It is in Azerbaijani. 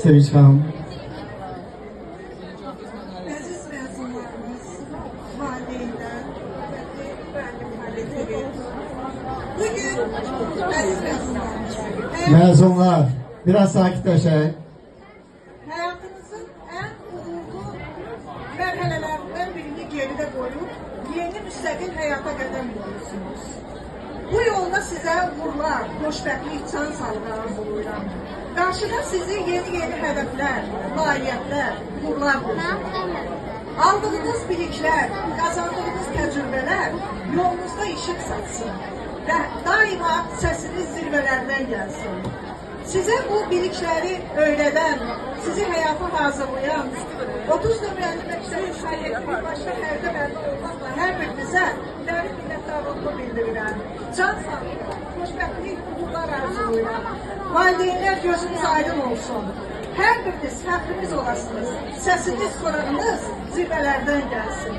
Sevinç xanım. Əziz məzunlarımız, valideynlər, hörmətli müəllim kollektivi. Bugün əziz məzunlarımız, Məzunlar, biraz sakitləşək. həyatınızın ən uğurlu mərhələlərindən birini geridə qoyub, yeni müstəqil həyata qədəm qoyursunuz. Bu yolda sizə uğurlar, xoşbəxtlik, can sağlığı arzulayıram. Qarşıda sizi yeni hədəflər, nailiyyətlər, uğurlar gözləyir. Aldığınız biliklər, qazandığınız təcrübələr yolunuzda işıq saçsın və daima səsiniz zirvələrdən gəlsin. Sizə bu bilikləri öyrədən, sizi həyata hazırlayan 30 nömrəli məktəb şagirdləri başqa hərdə olmaqla hər birinizə dərin minnətdarlığımı bildirirəm. Can sağlığı, xoşbəxtlik, uğurlar arzulayıram. Valideynlər gözünüz aydın olsun. Hər biriniz fəxrimiz olasınız. Səsiniz, sorağınız zirvələrdən gəlsin.